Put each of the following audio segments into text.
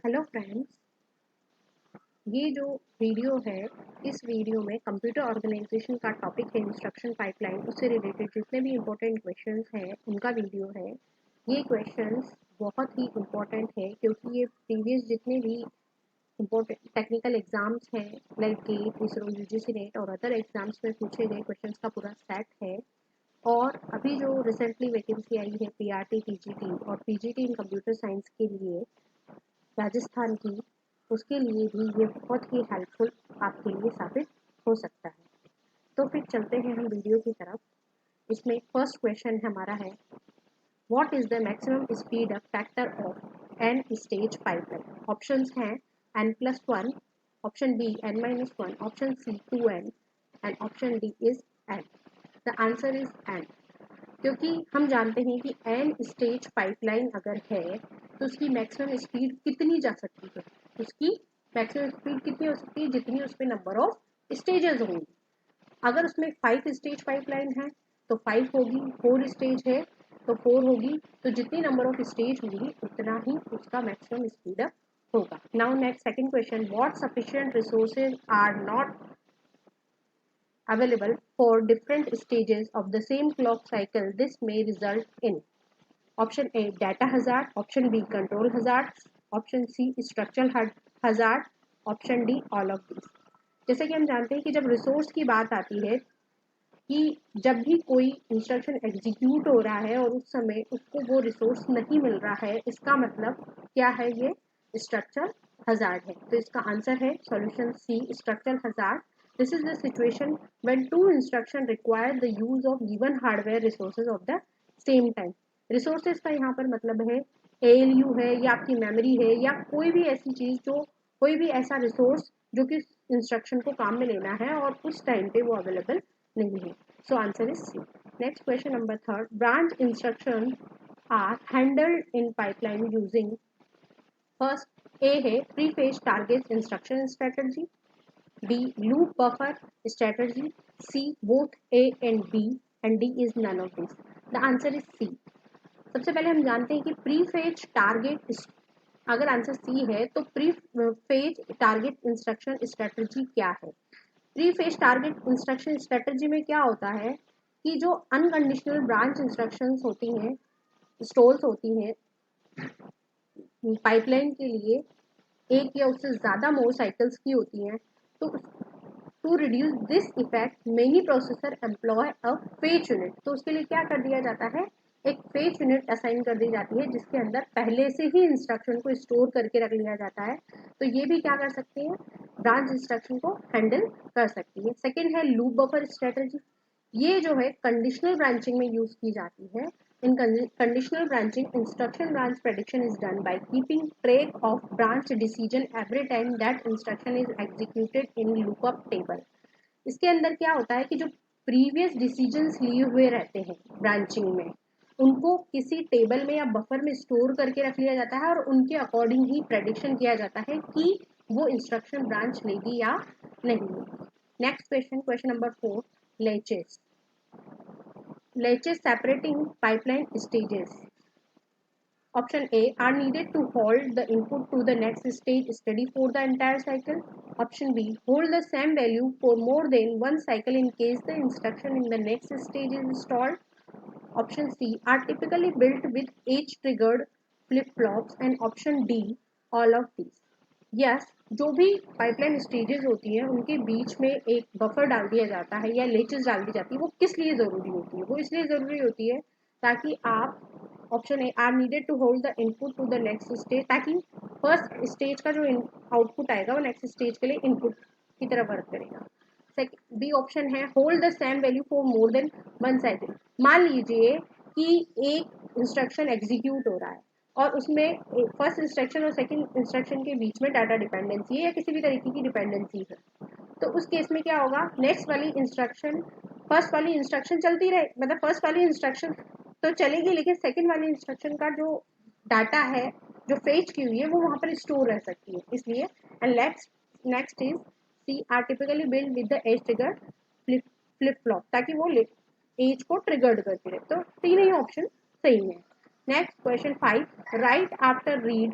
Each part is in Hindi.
हेलो फ्रेंड्स, ये जो वीडियो है इस वीडियो में कंप्यूटर ऑर्गेनाइजेशन का टॉपिक है इंस्ट्रक्शन पाइपलाइन। उससे रिलेटेड जितने भी इम्पोर्टेंट क्वेश्चंस हैं उनका वीडियो है। ये क्वेश्चंस बहुत ही इम्पोर्टेंट है क्योंकि ये प्रीवियस जितने भी इम्पोर्टेंट टेक्निकल एग्जाम्स हैं like get, ISRO, UGC net और अदर एग्जाम्स में पूछे गए क्वेश्चंस का पूरा सेट है। और अभी जो रिसेंटली वैकेंसी आई है पीआरटी, पीजीटी और पीजीटी इन कंप्यूटर साइंस के लिए राजस्थान की, उसके लिए भी ये बहुत ही हेल्पफुल आपके लिए साबित हो सकता है। तो फिर चलते हैं हम वीडियो की तरफ। इसमें फर्स्ट क्वेश्चन हमारा है, what is the maximum speed up factor of N stage pipeline. Options हैं n+1, option B n-1, option C 2n and option D is n। The answer is n, क्योंकि हम जानते हैं कि एन स्टेज पाइपलाइन अगर है तो उसकी मैक्सिमम स्पीड कितनी जा सकती है। उसकी मैक्सिमम स्पीड कितनी हो सकती है, जितनी उसमें नंबर ऑफ स्टेजेस होंगी। अगर उसमें 5 स्टेज पाइपलाइन है तो 5 होगी, 4 स्टेज है तो 4 होगी। तो जितनी नंबर ऑफ स्टेज होंगी उतना ही उसका मैक्सिमम स्पीड अप होगा। Now next second question, what sufficient resources are not available for different stages of the same clock cycle. This may result in option A data hazard, option B control hazards, option C structural hazard, option D all of these। जैसे कि हम जानते हैं कि जब रिसोर्स की बात आती है कि जब भी कोई इंस्ट्रक्शन एग्जीक्यूट हो रहा है और उस समय उसको वो रिसोर्स नहीं मिल रहा है, इसका मतलब क्या है, ये स्ट्रक्चरल हजार्ड है। तो इसका आंसर है solution C, structural hazard. This is the situation when two instruction require the use of given hardware resources of the same time. Resources का यहाँ पर मतलब है एएलयू है या आपकी मेमोरी है या कोई भी ऐसी चीज, जो कोई भी ऐसा रिसोर्स जो कि इंस्ट्रक्शन को काम में लेना है और उस टाइम पे वो अवेलेबल नहीं है। So answer is C. Next question number third, branch instruction are handled in pipeline using, first A है prefetch target instruction strategy, B loop buffer strategy, C both A and B and D is none of this. The answer is C. सबसे पहले हम जानते हैं कि प्री फेज टारगेट, अगर आंसर सी है तो prefetch target instruction strategy क्या है। Prefetch target instruction strategy में क्या होता है कि जो अनकंडीशनल ब्रांच इंस्ट्रक्शंस होती हैं, स्टोर्स होती हैं पाइपलाइन के लिए, एक या उससे ज़्यादा मोर साइकिल्स की होती हैं, तो to reduce this effect many processor employ a fetch unit. तो उसके लिए क्या कर दिया जाता है, एक फेच यूनिट असाइन कर दी जाती है जिसके अंदर पहले से ही इंस्ट्रक्शन को स्टोर करके रख लिया जाता है। तो ये भी क्या कर सकते हैं, ब्रांच इंस्ट्रक्शन को हैंडल कर सकती है। सेकेंड है लूप बफर स्ट्रेटजी। ये जो है कंडीशनल ब्रांचिंग में यूज की जाती है। In conditional branching, instruction branch prediction is done by keeping track of branch decision every time that instruction is executed in lookup table। इसके अंदर क्या होता है कि जो प्रीवियस डिसीजंस लिए हुए रहते हैं ब्रांचिंग में, उनको किसी टेबल में या बफर में स्टोर करके रख लिया जाता है और उनके अकॉर्डिंग ही प्रेडिक्शन किया जाता है कि वो इंस्ट्रक्शन ब्रांच लेगी या नहीं लेगी। Next question, question number 4, लेचेस। Latches separating pipeline stages. Option A are needed to hold the input to the next stage steady for the entire cycle. Option B hold the same value for more than one cycle in case the instruction in the next stage is stalled. Option C are typically built with age triggered flip flops and option D all of these। Yes, जो भी पाइपलाइन स्टेजेस होती हैं उनके बीच में एक बफर डाल दिया जाता है या लेचेस डाल दी जाती है। वो किस लिए ज़रूरी होती है, वो इसलिए ज़रूरी होती है ताकि आप, option A are needed to hold the input to the next stage, ताकि फर्स्ट स्टेज का जो आउटपुट आएगा वो नेक्स्ट स्टेज के लिए इनपुट की तरह वर्क करेगा। बी ऑप्शन है hold the same value for more than one cycle. मान लीजिए कि एक इंस्ट्रक्शन एग्जीक्यूट हो रहा है और उसमें फर्स्ट इंस्ट्रक्शन और सेकंड इंस्ट्रक्शन के बीच में डाटा डिपेंडेंसी है या किसी भी तरीके की डिपेंडेंसी है। तो उस केस में क्या होगा, नेक्स्ट वाली इंस्ट्रक्शन फर्स्ट वाली इंस्ट्रक्शन चलती रहे, मतलब फर्स्ट वाली इंस्ट्रक्शन तो चलेगी लेकिन सेकंड वाली इंस्ट्रक्शन का जो डाटा है, जो फेच की हुई है, वो वहाँ पर स्टोर रह सकती है। इसलिए and next is C are typically build with the edge trigger flip flop, ताकि वो एज को ट्रिगर्ड करती रहे। तो तीन ही ऑप्शन सही है। Next question 5, write after read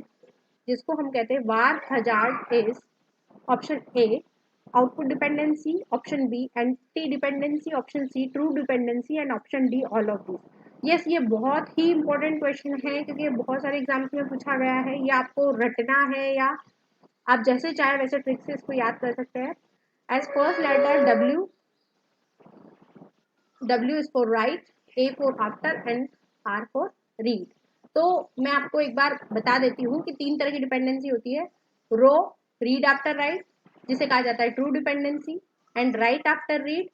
जिसको हम कहते हैं वार hazard is option A output dependency, option B anti dependency, option C true dependency and option D all of this. Yes, ये बहुत ही इंपॉर्टेंट क्वेश्चन है क्योंकि बहुत सारे एग्जाम्स में पूछा गया है। ये आपको रटना है या आप जैसे चाहे वैसे ट्रिक से इसको याद कर सकते हैं। As first letter W, W is for write, A for after and R for read. तो मैं आपको एक बार बता देती हूँ कि 3 तरह की डिपेंडेंसी होती है। रो, रीड आफ्टर राइट, जिसे कहा जाता है true dependency, and right after read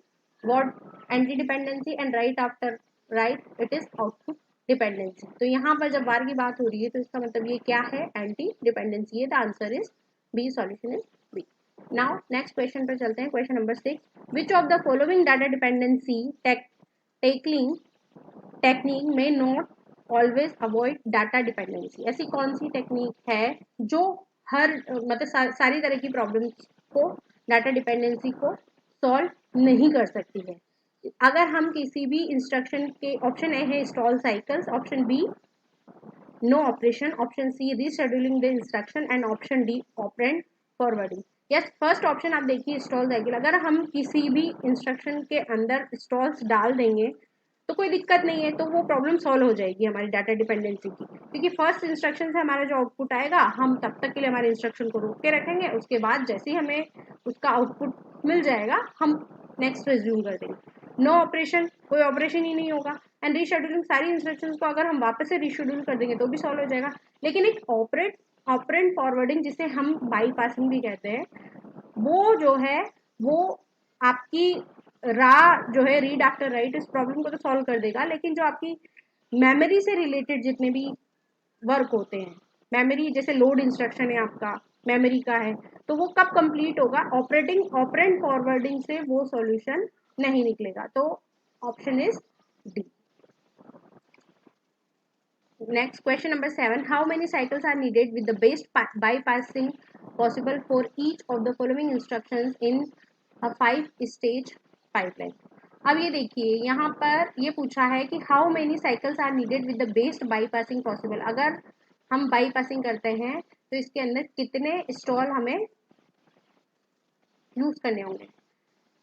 what anti dependency, and right after right it is output dependency. तो यहाँ पर जब वार की बात हो रही है तो इसका मतलब ये क्या है, एंटी डिपेंडेंसी है। The answer is B, solution is B. Now next question पर चलते हैं। Question number 6, which of the following data dependency tackling technique में not always avoid data dependency. ऐसी कौन सी टेक्निक है जो हर मतलब सारी तरह की प्रॉब्लम्स को, डाटा डिपेंडेंसी को सॉल्व नहीं कर सकती है। अगर हम किसी भी इंस्ट्रक्शन के, ऑप्शन ए है stall cycles, option B no operation, option C rescheduling the instruction and option D operand forwarding. Yes, first option आप देखिए स्टॉल साइकिल। अगर हम किसी भी इंस्ट्रक्शन के अंदर स्टॉल्स डाल देंगे तो कोई दिक्कत नहीं है, तो वो प्रॉब्लम सॉल्व हो जाएगी हमारी डाटा डिपेंडेंसी की, क्योंकि फर्स्ट इंस्ट्रक्शन से हमारा जो आउटपुट आएगा हम तब तक के लिए हमारे इंस्ट्रक्शन को रोक के रखेंगे, उसके बाद जैसे ही हमें उसका आउटपुट मिल जाएगा हम नेक्स्ट रिज्यूम कर देंगे। नो ऑपरेशन, कोई ऑपरेशन ही नहीं होगा। एंड रीशेड्यूलिंग, सारी इंस्ट्रक्शंस को अगर हम वापस से रीशेड्यूल कर देंगे तो भी सॉल्व हो जाएगा। लेकिन एक ऑपरेंड फॉरवर्डिंग, जिसे हम बाईपासिंग भी कहते हैं, वो जो है वो आपकी रा जो है रीड आफ्टर राइट इस प्रॉब्लम को तो सॉल्व कर देगा, लेकिन जो आपकी मेमोरी से रिलेटेड जितने भी वर्क होते हैं, मेमोरी जैसे लोड इंस्ट्रक्शन है आपका मेमोरी का है, तो वो कब कंप्लीट होगा, ऑपरेंड फॉरवर्डिंग से वो सॉल्यूशन नहीं निकलेगा। तो option is D. Next, question number 7. How many cycles are needed with the best bypassing possible for each of the following instructions in a 5-stage pipeline? अब ये देखिए यहाँ पर ये पूछा है कि how many cycles are needed with the best bypassing possible। अगर हम bypassing करते हैं तो इसके अंदर कितने स्टॉल हमें यूज करने होंगे।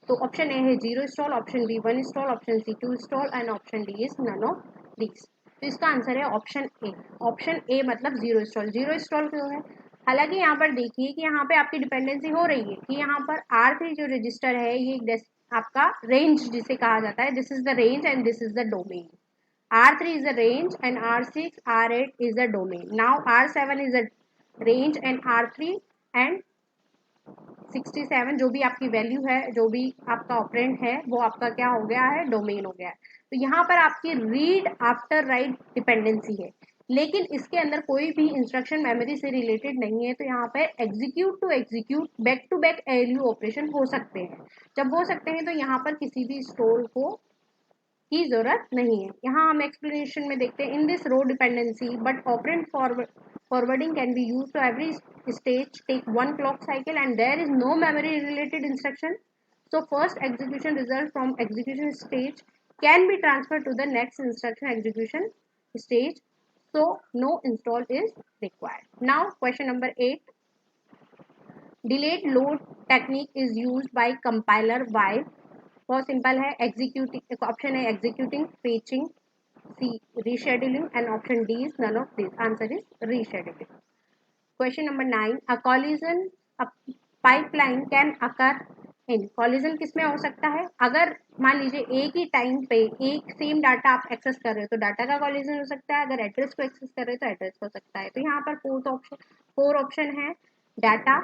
तो ऑप्शन ए है 0 stall, option B 1 stall, option C 2 stall and option D is none of these. तो इसका आंसर है ऑप्शन ए। ऑप्शन ए मतलब 0 स्टॉल। 0 स्टॉल क्यों है? हालांकि यहाँ पर देखिए कि यहाँ पे आपकी डिपेंडेंसी हो रही है कि यहाँ पर R3 जो रजिस्टर है ये आपका रेंज जिसे कहा जाता है, this is the range and this is the domain. R3 is the range and R6, R8 is the domain. Now R7 is the range and R3 and 67 जो भी आपकी वैल्यू है, जो भी आपका ऑपरेंड है, वो आपका क्या हो गया है, डोमेन हो गया है। तो यहाँ पर आपकी रीड आफ्टर राइट डिपेंडेंसी है, लेकिन इसके अंदर कोई भी इंस्ट्रक्शन मेमोरी से रिलेटेड नहीं है। तो यहाँ पर execute to execute back to back ALU operation हो सकते हैं। जब हो सकते हैं तो यहाँ पर किसी भी स्टोर को की जरूरत नहीं है। यहाँ हम एक्सप्लेनेशन में देखते हैं, in this row dependency but operand forwarding can be used to every stage take 1 clock cycle and there is no memory related instruction, so first execution result from execution stage can be transferred to the next instruction execution stage, so no install is required. Now question number 8, delayed load technique is used by compiler while, बहुत सिंपल है, एग्जीक्यूटिंग, ऑप्शन है executing, fetching, C rescheduling and option D is none of this. Answer is rescheduling. Question number 9, a collision pipeline can occur in. Collision किस में हो सकता है? अगर मान लीजिए एक ही टाइम पे एक सेम डाटा आप एक्सेस कर रहे हो तो डाटा का कॉलिजन हो सकता है, अगर एड्रेस को एक्सेस कर रहे हो तो एड्रेस हो सकता है। तो यहाँ पर 4 ऑप्शन है, data,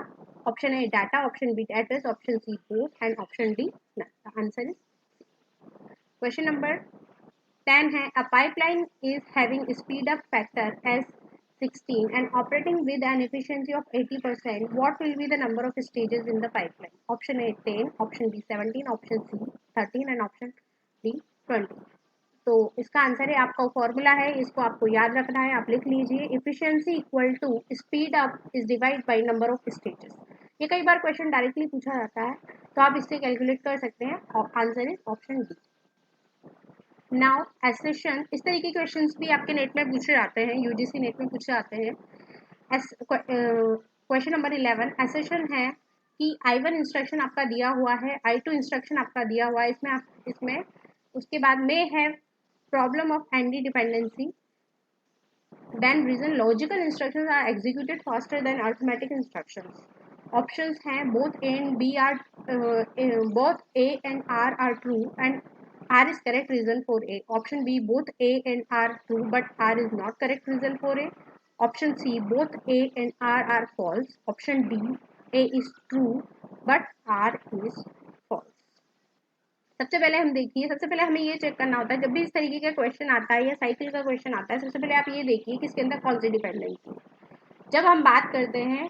option A data, option B address, option C both and option D none. Answer is question number 10 है, a pipeline is having speed up factor as 16 and operating with an efficiency of 80%, what will be the number of stages in the pipeline? Option A 10, option B 17, option C 13 and option D 20। तो इसका आंसर है, आपका फॉर्मूला है, इसको आपको याद रखना है, आप लिख लीजिए, efficiency equal to speed up is divide by number of stages. ये कई बार क्वेश्चन डायरेक्टली पूछा जाता है तो आप इससे कैलकुलेट कर सकते हैं, और answer is option D. Now assertion, इस तरह के क्वेश्चंस भी आपके नेट में पूछे जाते हैं, यूजीसी नेट में पूछे जाते हैं। क्वेश्चन नंबर 11 एसेशन है कि I1 इंस्ट्रक्शन आपका दिया हुआ है, I2 इंस्ट्रक्शन आपका दिया हुआ है, इसमें उसके बाद में है problem of anti dependency, then reason logical instructions are executed faster than arithmetic instructions. Options हैं both A and B are both A and R are true and R is correct reason for A. Option B both A and R true but R is not correct reason for A. Option C both A and R are false. Option D A is true but R is false. सबसे पहले हम देखिए, सबसे पहले हमें ये चेक करना होता है जब भी इस तरीके का क्वेश्चन आता है या साइकिल का क्वेश्चन आता है, सबसे पहले आप ये देखिए कि इसके अंदर कौन सी डिपेंडेंसी। जब हम बात करते हैं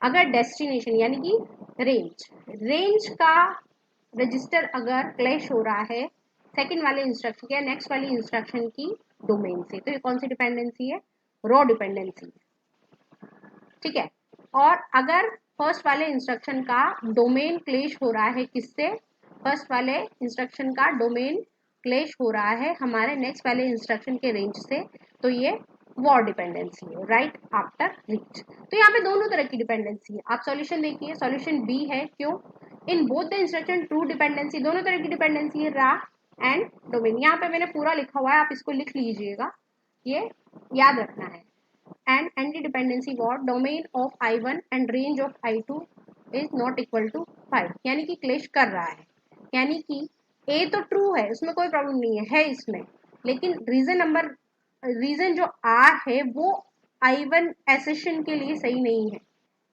अगर डेस्टिनेशन यानी कि रेंज का रजिस्टर अगर क्लैश हो रहा है सेकंड वाले इंस्ट्रक्शन या नेक्स्ट वाली इंस्ट्रक्शन की डोमेन से, तो ये कौन सी डिपेंडेंसी है? रो डिपेंडेंसी, ठीक है। और अगर फर्स्ट वाले इंस्ट्रक्शन का डोमेन क्लैश हो रहा है किससे? फर्स्ट वाले इंस्ट्रक्शन का डोमेन क्लैश हो रहा है हमारे नेक्स्ट वाले इंस्ट्रक्शन के रेंज से, तो ये वॉर डिपेंडेंसी है, राइट आफ्टर रीच। तो यहाँ पे दोनों तरह की डिपेंडेंसी है। आप सॉल्यूशन देखिए, सॉल्यूशन बी है। क्यों? In both the instruction true dependency, दोनों तरह की डिपेंडेंसी है, रा एंड डोमेन। यहाँ पे मैंने पूरा लिखा हुआ है, आप इसको लिख लीजिएगा, ये याद रखना है। And anti dependency war domain of I1 and range of I2 is not equal to 5, यानी कि क्लैश कर रहा है, यानी कि ए तो ट्रू है, उसमें कोई प्रॉब्लम नहीं है इसमें, लेकिन रीजन जो आर है वो I1 एसेशन के लिए सही नहीं है।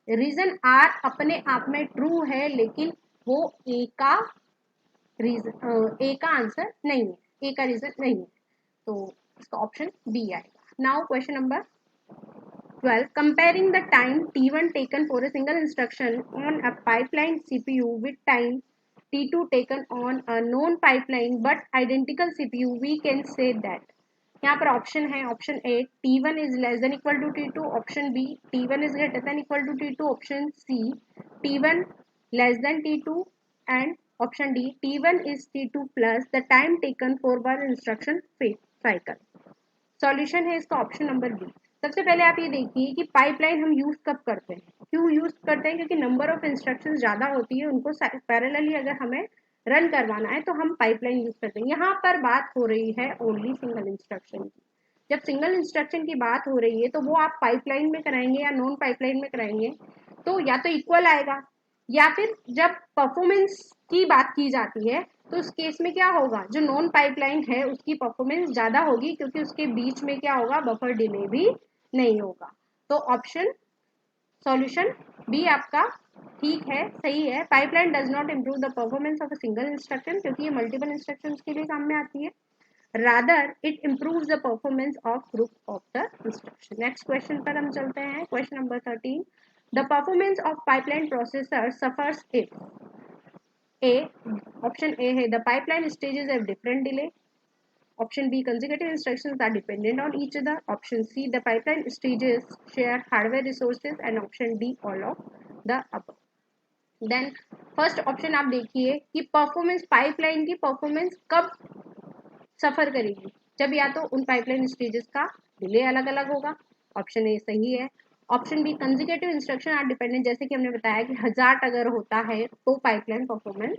रीजन आर अपने आप में ट्रू है लेकिन वो ए का आंसर नहीं है, ए का रीजन नहीं है, तो इसका ऑप्शन बी आएगा। Now question number 12, comparing the time T1 taken for a single instruction on a pipeline CPU with time T2 taken on a known pipeline but identical CPU, we can say that। यहाँ पर ऑप्शन है, option A T1 is less than equal to T2, option B T1 is greater than equal to T2, option C T1 less than T2 and option D T1 is T2 plus the time taken for one instruction cycle। Solution है इसका ऑप्शन नंबर बी। सबसे पहले आप ये देखिए कि पाइपलाइन हम यूज कब करते हैं, क्यों यूज करते हैं? क्योंकि नंबर ऑफ इंस्ट्रक्शंस ज़्यादा होती है, उनको पैरेलली अगर हमें रन करवाना है तो हम पाइपलाइन यूज करते हैं। यहाँ पर बात हो रही है ओनली सिंगल इंस्ट्रक्शन की। जब सिंगल इंस्ट्रक्शन की बात हो रही है तो वो आप पाइपलाइन में कराएंगे या नॉन पाइपलाइन में कराएंगे, तो या तो इक्वल आएगा, या फिर जब परफॉर्मेंस की बात की जाती है तो उस केस में क्या होगा, जो नॉन पाइपलाइन है उसकी परफॉर्मेंस ज़्यादा होगी, क्योंकि उसके बीच में क्या होगा, बफर डिले भी नहीं होगा। तो ऑप्शन सॉल्यूशन बी आपका ठीक है, सही है। Pipeline does not improve the performance of a single instruction, क्योंकि ये मल्टीपल इंस्ट्रक्शंस के लिए काम में आती है। Rather it improves the performance of group of the instruction. Next question पर हम चलते हैं, question number 13, the performance of pipeline processor suffers if A, option A है the pipeline stages have different delay, option B consecutive instructions are dependent on each other, option C the pipeline stages share hardware resources and option D all of the above। Then first option आप देखिए कि परफॉर्मेंस, पाइपलाइन की परफॉर्मेंस कब सफर करेगी, जब या तो उन पाइपलाइन स्टेजेस का डिले अलग अलग होगा, ऑप्शन ए सही है। Option B consecutive instruction are dependent, जैसे कि हमने बताया कि हजार्ड अगर होता है तो पाइपलाइन परफॉर्मेंस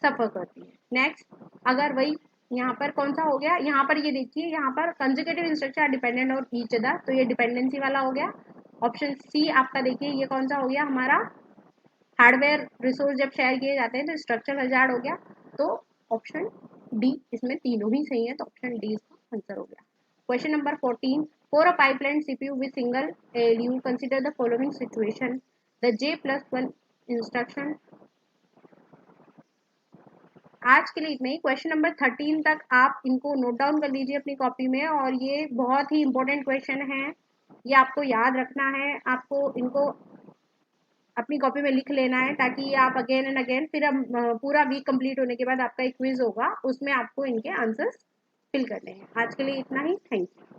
सफर करती है। नेक्स्ट, अगर वही यहाँ पर कौन सा हो गया, यहाँ पर ये देखिए, यहाँ पर कंसेक्यूटिव इंस्ट्रक्शन आर डिपेंडेंट और ईच अदर, तो ये डिपेंडेंसी वाला हो गया। ऑप्शन सी आपका देखिए ये कौन सा हो गया, हमारा हार्डवेयर रिसोर्स जब शेयर किए जाते हैं तो स्ट्रक्चर हजार्ड हो गया, तो ऑप्शन डी, इसमें तीनों ही सही है, तो ऑप्शन डी इसका आंसर हो गया। Question number 14, for a pipeline CPU with single ALU consider the following situation, the J+1 instruction. आज के लिए इतना ही। क्वेश्चन नंबर 13 तक आप इनको नोट डाउन कर लीजिए अपनी कॉपी में, और ये बहुत ही इंपॉर्टेंट क्वेश्चन है, ये आपको याद रखना है, आपको इनको अपनी कॉपी में लिख लेना है, ताकि आप अगेन एंड अगेन, फिर अब पूरा वीक कंप्लीट होने के बाद आपका एक क्विज होगा, उसमें आपको इनके आंसर्स फिल करने हैं। आज के लिए इतना ही, थैंक यू।